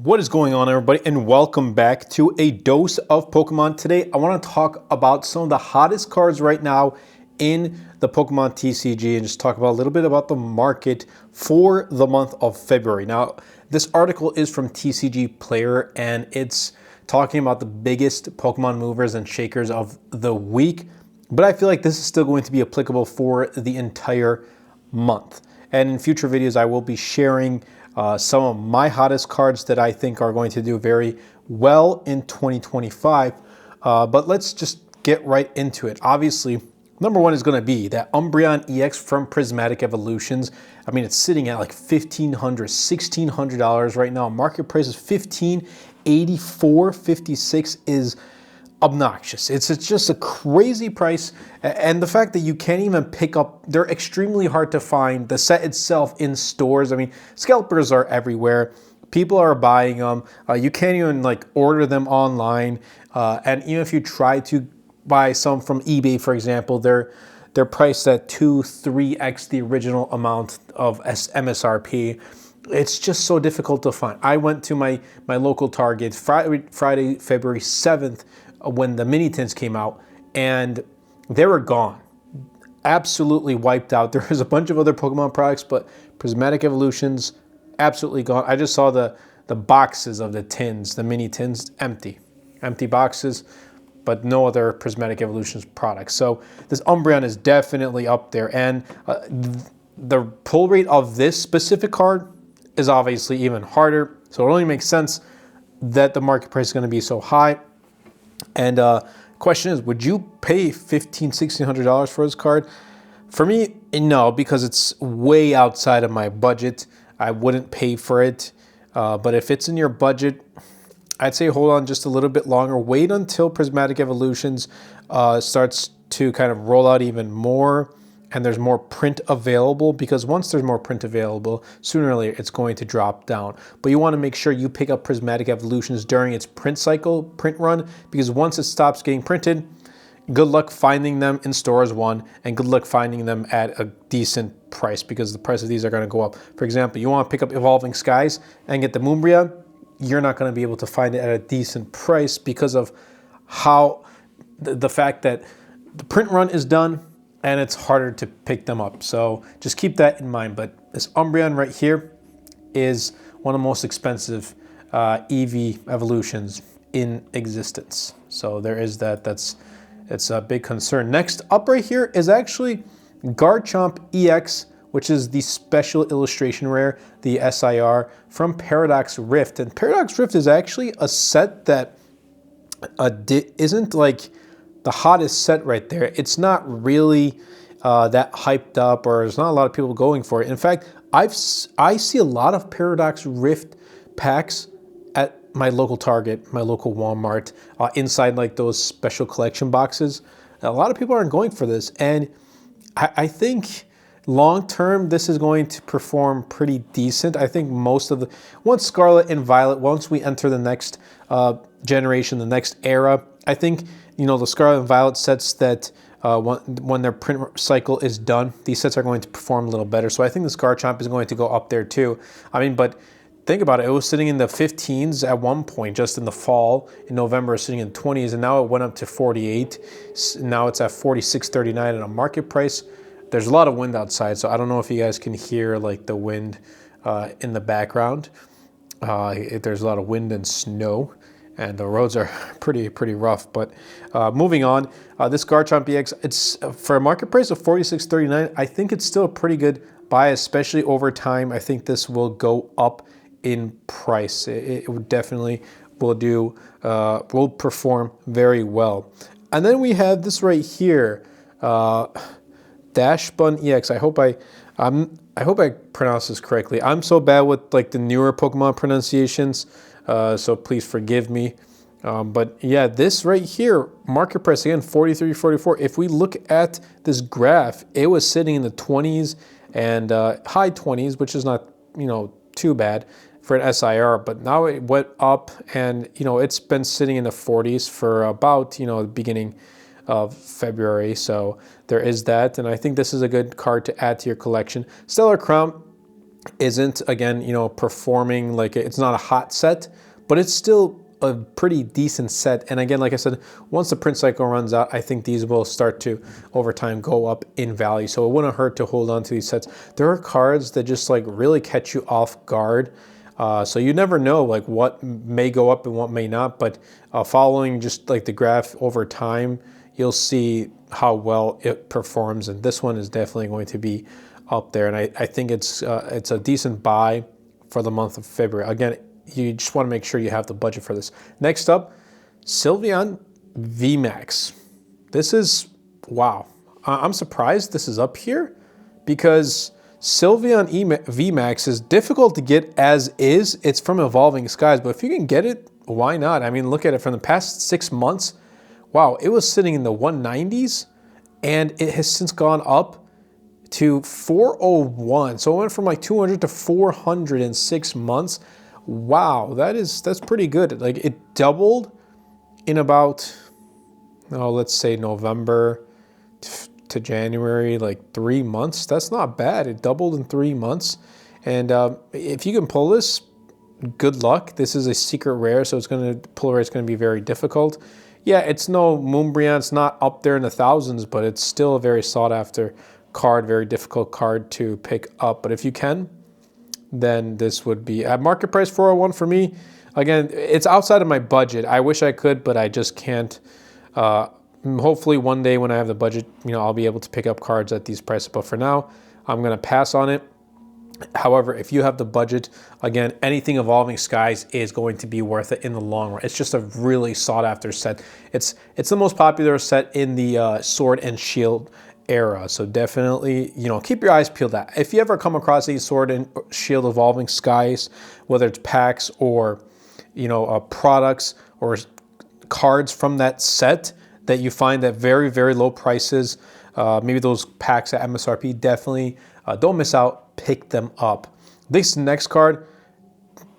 What is going on, everybody, and welcome back to a dose of Pokemon. Today I want to talk about some of the hottest cards right now in the Pokemon TCG and just talk about a little bit about the market for the month of February. Now, this article is from TCG Player and it's talking about the biggest Pokemon movers and shakers of the week, but I feel like this is still going to be applicable for the entire month. And in future videos, I will be sharing some of my hottest cards that I think are going to do very well in 2025. But let's just get right into it. Obviously, number one is going to be that Umbreon EX from Prismatic Evolutions. I mean, it's sitting at like $1,500, $1,600 right now. Market price is $1,584. $56 is obnoxious. It's just a crazy price, and the fact that you can't even pick up, they're extremely hard to find. The set itself in stores, I mean, scalpers are everywhere. People are buying them. You can't even like order them online, and even if you try to buy some from eBay, for example, they're priced at 2-3x the original amount of MSRP. It's just so difficult to find. I went to my local Target Friday, February 7th, when the mini tins came out, and they were gone, absolutely wiped out. There was a bunch of other Pokemon products, but Prismatic Evolutions absolutely gone. I just saw the boxes of the tins, the mini tins, empty boxes, but no other Prismatic Evolutions products. So this Umbreon is definitely up there, and the pull rate of this specific card is obviously even harder. So it only makes sense that the market price is going to be so high. And question is, would you pay $1,500–$1,600 for this card? For me, no, because it's way outside of my budget. I wouldn't pay for it. But if it's in your budget, I'd say hold on just a little bit longer. Wait until Prismatic Evolutions starts to kind of roll out even more and there's more print available, because once there's more print available, sooner or later it's going to drop down. But you want to make sure you pick up Prismatic Evolutions during its print cycle, print run, because once it stops getting printed, good luck finding them in stores, one, and good luck finding them at a decent price, because the price of these are going to go up. For example, you want to pick up Evolving Skies and get the Moonbreon, you're not going to be able to find it at a decent price because of how the fact that the print run is done and it's harder to pick them up. So just keep that in mind. But this Umbreon right here is one of the most expensive EV evolutions in existence. So there is that. It's a big concern. Next up right here is actually Garchomp EX, which is the special illustration rare, the SIR from Paradox Rift. And Paradox Rift is actually a set that isn't like the hottest set right there. It's not really that hyped up, or there's not a lot of people going for it. In fact, I see a lot of Paradox Rift packs at my local Target, my local Walmart, inside like those special collection boxes. A lot of people aren't going for this, and I think long term this is going to perform pretty decent. I think most of once Scarlet and Violet, once we enter the next generation, the next era, I think, you know, the Scarlet and Violet sets that when their print cycle is done, these sets are going to perform a little better. So I think this Garchomp is going to go up there too. I mean, but think about it. It was sitting in the 15s at one point, just in the fall. In November, sitting in 20s, and now it went up to 48. Now it's at 46.39 at a market price. There's a lot of wind outside, so I don't know if you guys can hear like the wind in the background. There's a lot of wind and snow, and the roads are pretty rough. But moving on, this Garchomp EX, it's for a market price of $46.39. I think it's still a pretty good buy, especially over time. I think this will go up in price. It definitely will perform very well. And then we have this right here, Dachsbun EX. I hope I pronounce this correctly. I'm so bad with like the newer Pokemon pronunciations, so please forgive me. But yeah, this right here, market price again, $43, $44. If we look at this graph, it was sitting in the 20s and high 20s, which is not, you know, too bad for an SIR, but now it went up, and you know, it's been sitting in the 40s for about, you know, the beginning of February. So there is that, and I think this is a good card to add to your collection. Stellar Crown, isn't, again, performing like it's not a hot set, but it's still a pretty decent set. And again, like I said, once the print cycle runs out, I think these will start to, over time, go up in value. So it wouldn't hurt to hold on to these sets. There are cards that just like really catch you off guard. So you never know like what may go up and what may not, but following just like the graph over time, you'll see how well it performs. And this one is definitely going to be up there. And I think it's a decent buy for the month of February. Again, you just want to make sure you have the budget for this. Next up, Sylveon VMAX. This is, wow. I'm surprised this is up here because Sylveon VMAX is difficult to get as is. It's from Evolving Skies, but if you can get it, why not? I mean, look at it from the past 6 months. Wow, it was sitting in the 190s and it has since gone up to 401. So it went from like 200 to 400 in 6 months. Wow, that's pretty good. Like it doubled in about, let's say November to January, like 3 months. That's not bad. It doubled in 3 months. And if you can pull this, good luck. This is a secret rare, so pull rate is going to be very difficult. Yeah, it's no Moonbreon. It's not up there in the thousands, but it's still a very sought after card, very difficult card to pick up. But if you can, then this would be at market price 401 for me. Again, it's outside of my budget. I wish I could, but I just can't. Hopefully one day when I have the budget, I'll be able to pick up cards at these prices. But for now, I'm going to pass on it. However, if you have the budget, again, anything Evolving Skies is going to be worth it in the long run. It's just a really sought after set. It's the most popular set in the Sword and Shield era. So definitely, keep your eyes peeled out. If you ever come across these Sword and Shield Evolving Skies, whether it's packs or, products or cards from that set that you find at very, very low prices, maybe those packs at MSRP, definitely don't miss out. Pick them up. This next card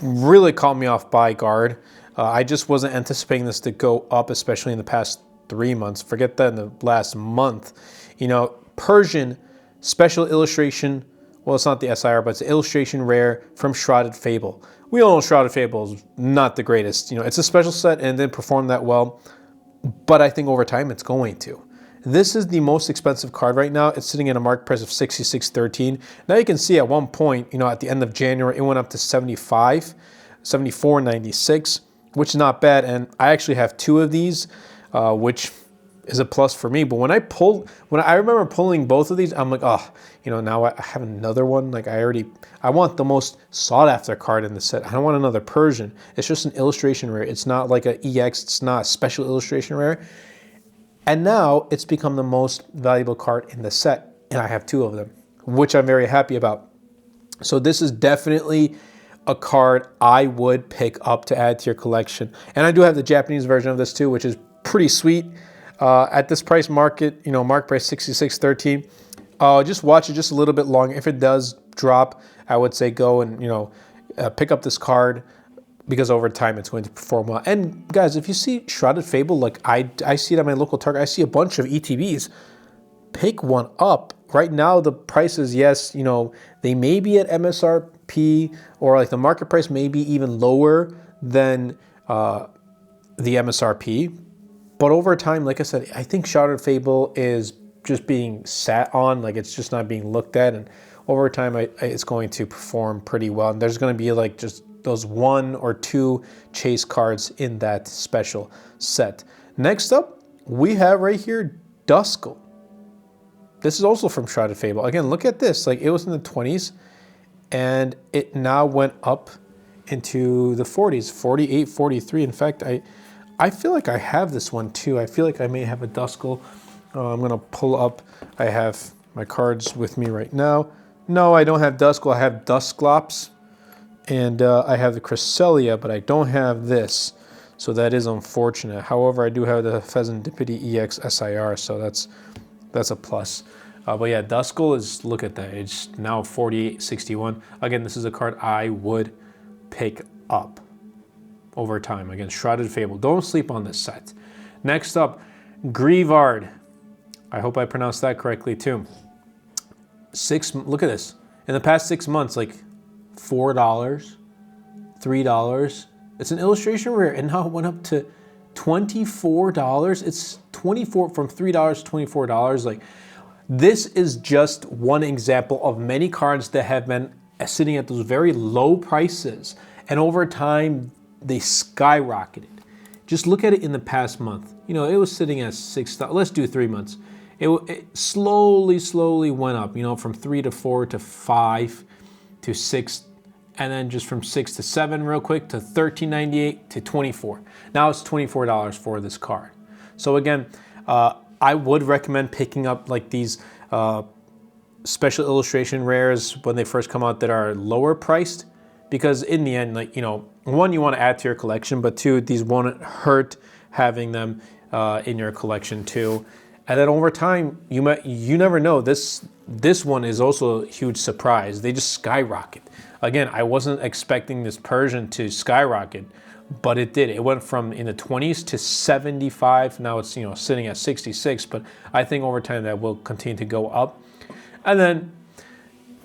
really caught me off by guard. I just wasn't anticipating this to go up, especially in the past 3 months. Forget that in the last month. Persian special illustration. Well, it's not the SIR, but it's an illustration rare from Shrouded Fable. We all know Shrouded Fable is not the greatest. It's a special set and it didn't perform that well, but I think over time it's going to. This is the most expensive card right now. It's sitting at a market price of $66.13. Now you can see at one point, at the end of January, it went up to $74.96, which is not bad. And I actually have 2 of these, which is a plus for me. But when I remember pulling both of these, I'm like, now I have another one. Like I want the most sought after card in the set. I don't want another Persian. It's just an illustration rare. It's not like an EX. It's not a special illustration rare. And now it's become the most valuable card in the set, and I have 2 of them, which I'm very happy about. So this is definitely a card I would pick up to add to your collection. And I do have the Japanese version of this too, which is pretty sweet. At this price market, market price $66.13. Just watch it just a little bit longer. If it does drop, I would say go and pick up this card, because over time it's going to perform well. And guys, if you see Shrouded Fable, like I see it at my local Target, I see a bunch of ETBs. Pick one up. Right now the prices, yes, they may be at MSRP, or like the market price may be even lower than the MSRP. But over time, like I said, I think Shrouded Fable is just being sat on, like it's just not being looked at. And over time, it's going to perform pretty well. And there's going to be like just those 1 or 2 chase cards in that special set. Next up, we have right here Duskull. This is also from Shrouded Fable. Again, look at this. Like it was in the 20s and it now went up into the 40s, 48, 43. In fact, I feel like I have this one too. I feel like I may have a Duskull. I'm gonna pull up. I have my cards with me right now. No, I don't have Duskull. I have Dusclops. And I have the Cresselia, but I don't have this. So that is unfortunate. However, I do have the Pheasantipede EX SIR, so that's a plus. But yeah, Duskull is, look at that. It's now 48.61. Again, this is a card I would pick up over time. Again, Shrouded Fable. Don't sleep on this set. Next up, Greavard. I hope I pronounced that correctly too. Look at this. In the past 6 months, like $4, $3. It's an illustration rare, and now it went up to $24. It's 24 from $3 to $24. Like, this is just one example of many cards that have been sitting at those very low prices, and over time they skyrocketed. Just look at it in the past month. You know, it was sitting at $6. Let's do 3 months. It slowly went up. You know, from 3 to 4 to 5 to 6, and then just from 6 to 7 real quick to $13.98 to $24. Now it's $24 for this card. So again, I would recommend picking up like these special illustration rares when they first come out that are lower priced, because in the end, like, you know, one, you want to add to your collection, but two, these won't hurt having them in your collection too. And then over time, you never know. This one is also a huge surprise. They just skyrocket. Again, I wasn't expecting this Persian to skyrocket, but it did. It went from in the 20s to 75. Now it's, you know, sitting at 66, but I think over time that will continue to go up. And then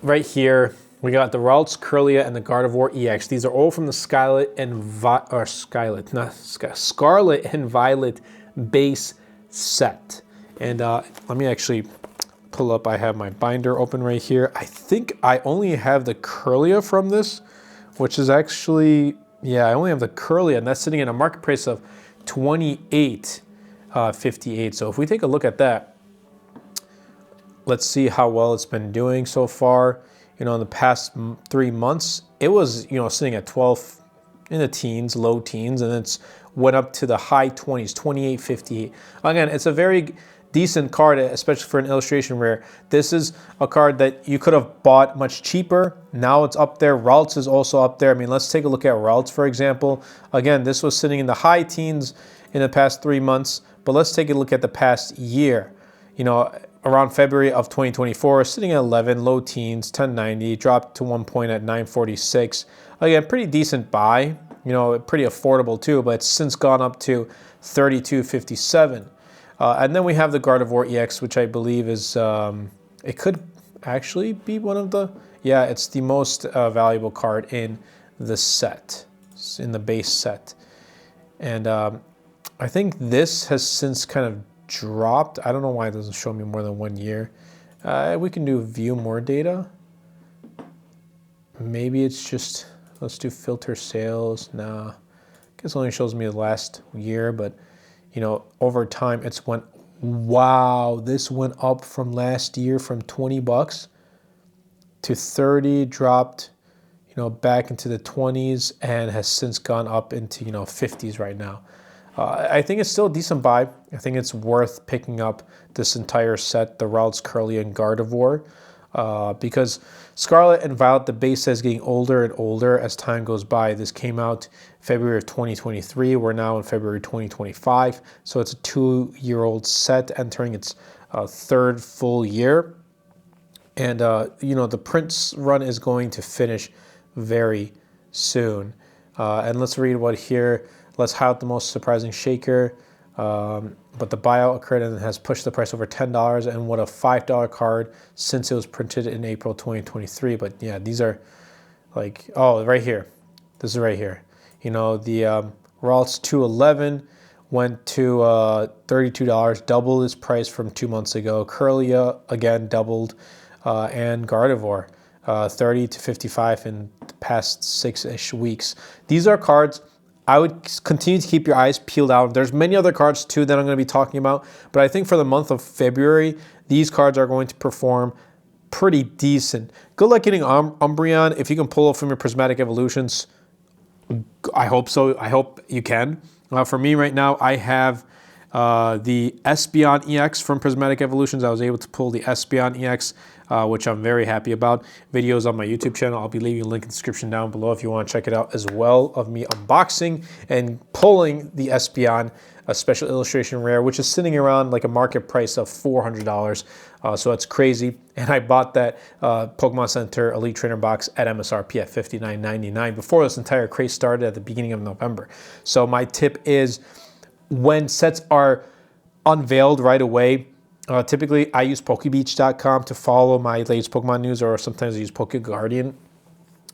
right here, we got the Ralts, Kirlia, and the Gardevoir EX. These are all from the Scarlet and Violet base set. And let me actually pull up. I have my binder open right here. I think I only have the Kirlia from this, which is actually, yeah, I only have the Kirlia, and that's sitting at a market price of $28.58. So if we take a look at that, let's see how well it's been doing so far. You know, in the past 3 months, it was, you know, sitting at 12 in the teens, low teens, and it's went up to the high 20s, $28.58. Again, it's a very decent card, especially for an illustration rare. This is a card that you could have bought much cheaper. Now it's up there. Ralts is also up there. I mean, let's take a look at Ralts, for example. Again, this was sitting in the high teens in the past 3 months, but let's take a look at the past year. You know, around February of 2024, sitting at 11, low teens, 1090, dropped to one point at 946. Again, pretty decent buy, you know, pretty affordable too, but it's since gone up to 32.57. And then we have the Gardevoir EX, which I believe is, it could actually be one of the, yeah, it's the most valuable card in the set, in the base set. And I think this has since kind of dropped. I don't know why it doesn't show me more than 1 year. We can do view more data. Maybe it's just, let's do filter sales. Nah, I guess it only shows me the last year, but you know, over time it's went, wow, this went up from last year from 20 bucks to 30, dropped, you know, back into the 20s, and has since gone up into, you know, 50s right now. I think it's still a decent buy. I think it's worth picking up this entire set, the Ralts, Kirlia, and Gardevoir, because Scarlet and Violet, the base set is getting older and older as time goes by. This came out February of 2023. We're now in February 2025. So it's a 2-year-old set entering its third full year. And, you know, the Prince run is going to finish very soon. And let's read what here. Let's highlight the most surprising shaker. But the buyout occurred and has pushed the price over $10, and what a $5 card since it was printed in April 2023. But yeah, these are like, oh, right here. This is right here. You know, the Ralts 211 went to $32, doubled its price from 2 months ago. Kirlia, again, doubled, and Gardevoir, 30 to 55 in the past 6-ish weeks. These are cards I would continue to keep your eyes peeled out. There's many other cards too that I'm going to be talking about, but I think for the month of February, these cards are going to perform pretty decent. Good luck getting Umbreon. If you can pull it from your Prismatic Evolutions, I hope so. I hope you can. For me right now, I have the Espeon EX from Prismatic Evolutions. I was able to pull the Espeon EX, which I'm very happy about. Videos on my YouTube channel. I'll be leaving a link in the description down below if you want to check it out as well, of me unboxing and pulling the Espeon, a special illustration rare, which is sitting around like a market price of $400. So that's crazy. And I bought that Pokemon Center Elite Trainer box at MSRP at $59.99 before this entire craze started at the beginning of November. So my tip is, when sets are unveiled right away, typically I use Pokebeach.com to follow my latest Pokemon news, or sometimes I use PokeGuardian.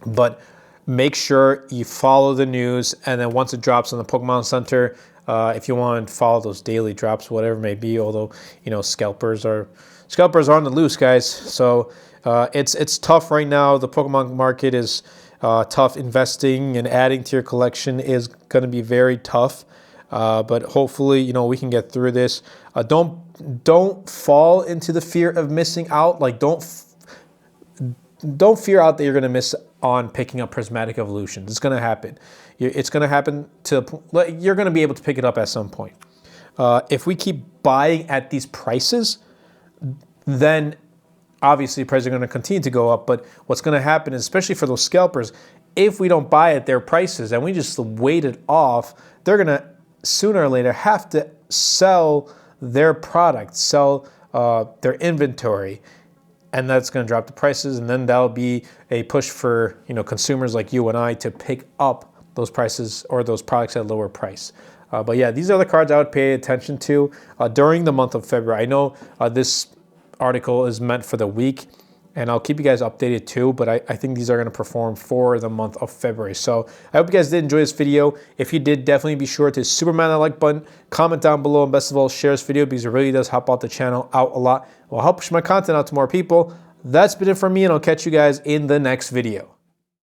But make sure you follow the news, and then once it drops on the Pokemon Center, if you want to follow those daily drops, whatever it may be, although, you know, scalpers are on the loose, guys. So it's tough right now. The Pokemon market is tough. Investing and adding to your collection is going to be very tough. But hopefully, you know, we can get through this. Don't fall into the fear of missing out. Like, don't fear out that you're going to miss on picking up Prismatic Evolutions. It's going to happen. It's going to happen you're going to be able to pick it up at some point. If we keep buying at these prices, then obviously prices are going to continue to go up. But what's going to happen is, especially for those scalpers, if we don't buy at their prices and we just wait it off, they're going to sooner or later have to sell their product, sell their inventory. And that's going to drop the prices, and then that'll be a push for, you know, consumers like you and I to pick up those prices or those products at a lower price. But yeah, these are the cards I would pay attention to during the month of February. I know this article is meant for the week, and I'll keep you guys updated too, but I think these are going to perform for the month of February. So I hope you guys did enjoy this video. If you did, definitely be sure to superman that like button, comment down below, and best of all, share this video, because it really does help out the channel out a lot. It will help push my content out to more people. That's been it for me, and I'll catch you guys in the next video.